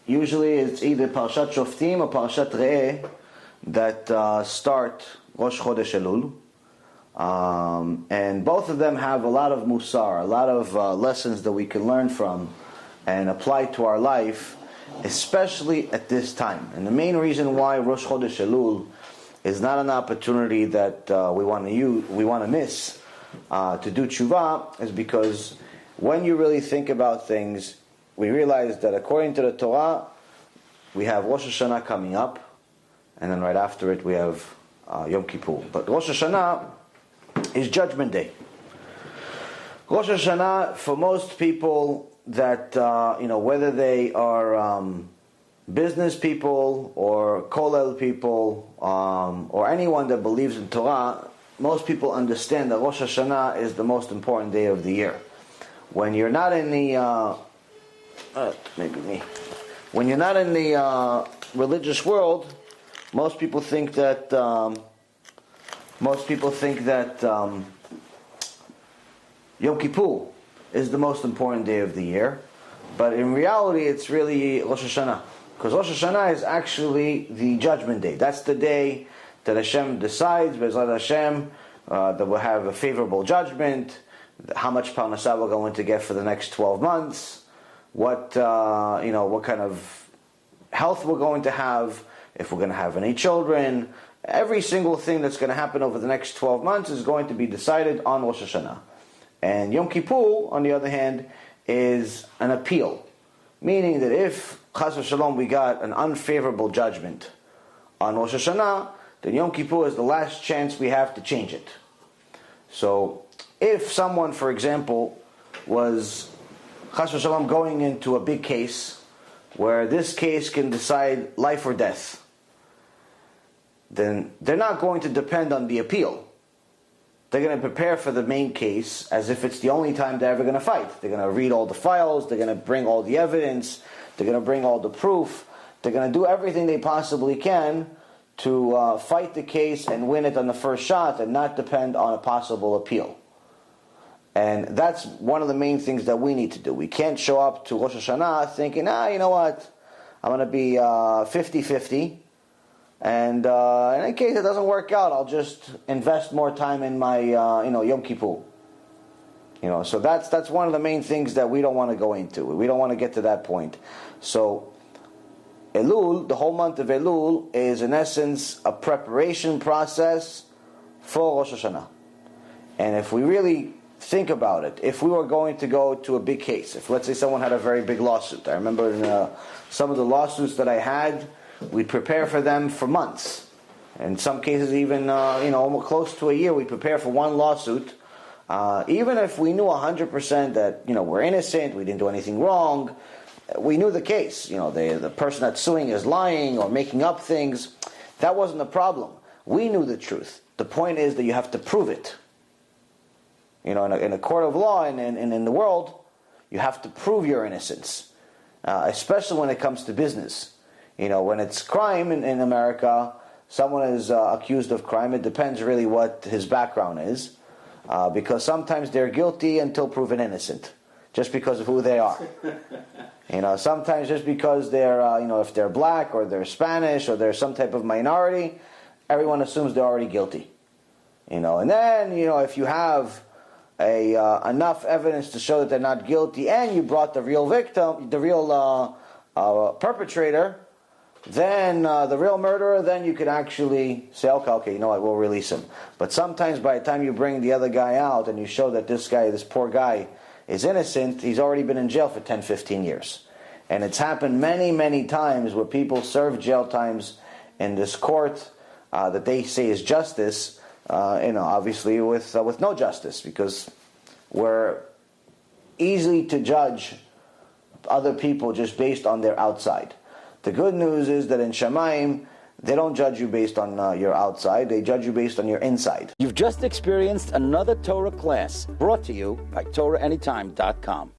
usually it's either Parashat Shoftim or Parashat Re'eh that start Rosh Chodesh Elul. And both of them have a lot of musar, a lot of lessons that we can learn from and apply to our life, especially at this time. And the main reason why Rosh Chodesh Elul is not an opportunity that we want to miss to do tshuva is because when you really think about things, we realize that according to the Torah, we have Rosh Hashanah coming up, and then right after it we have Yom Kippur. But Rosh Hashanah is Judgment Day. Rosh Hashanah, for most people that, whether they are business people or kollel people or anyone that believes in Torah, most people understand that Rosh Hashanah is the most important day of the year. When you're not in the when you're not in the religious world, most people think that Yom Kippur is the most important day of the year, but in reality it's really Rosh Hashanah, because Rosh Hashanah is actually the judgment day. That's the day that Hashem decides, Be'ezrat Hashem, that we'll have a favorable judgment, how much parnasah we're going to get for the next 12 months, what kind of health we're going to have, if we're going to have any children. Every single thing that's going to happen over the next 12 months is going to be decided on Rosh Hashanah. And Yom Kippur, on the other hand, is an appeal. Meaning that if, Chas v'Shalom, we got an unfavorable judgment on Rosh Hashanah, then Yom Kippur is the last chance we have to change it. So, if someone, for example, was, Chas v'Shalom, going into a big case, where this case can decide life or death, then they're not going to depend on the appeal. They're going to prepare for the main case as if it's the only time they're ever going to fight. They're going to read all the files, they're going to bring all the evidence, they're going to bring all the proof, they're going to do everything they possibly can to fight the case and win it on the first shot and not depend on a possible appeal. And that's one of the main things that we need to do. We can't show up to Rosh Hashanah thinking, you know what, I'm going to be 50-50, and in case it doesn't work out, I'll just invest more time in my Yom Kippur. So that's one of the main things that we don't want to go into. We don't want to get to that point. So Elul, the whole month of Elul, is in essence a preparation process for Rosh Hashanah. And if we really think about it, if we were going to go to a big case, if let's say someone had a very big lawsuit, I remember in some of the lawsuits that I had, we'd prepare for them for months. In some cases even, almost close to a year, we prepare for one lawsuit. Even if we knew 100% that, we're innocent, we didn't do anything wrong, we knew the case. The person that's suing is lying or making up things. That wasn't the problem. We knew the truth. The point is that you have to prove it. In a court of law and in the world, you have to prove your innocence, especially when it comes to business. When it's crime in America, someone is accused of crime, it depends really what his background is, because sometimes they're guilty until proven innocent, just because of who they are. Sometimes just because they're, if they're black or they're Spanish or they're some type of minority, everyone assumes they're already guilty. And then, if you have enough evidence to show that they're not guilty, and you brought the real victim, the real perpetrator, then the real murderer, then you could actually say, okay, you know what, we'll release him. But sometimes by the time you bring the other guy out and you show that this poor guy is innocent, he's already been in jail for 10, 15 years. And it's happened many, many times where people serve jail times in this court that they say is justice, obviously with no justice, because we're easy to judge other people just based on their outside. The good news is that in Shamayim, they don't judge you based on your outside, they judge you based on your inside. You've just experienced another Torah class brought to you by TorahAnytime.com.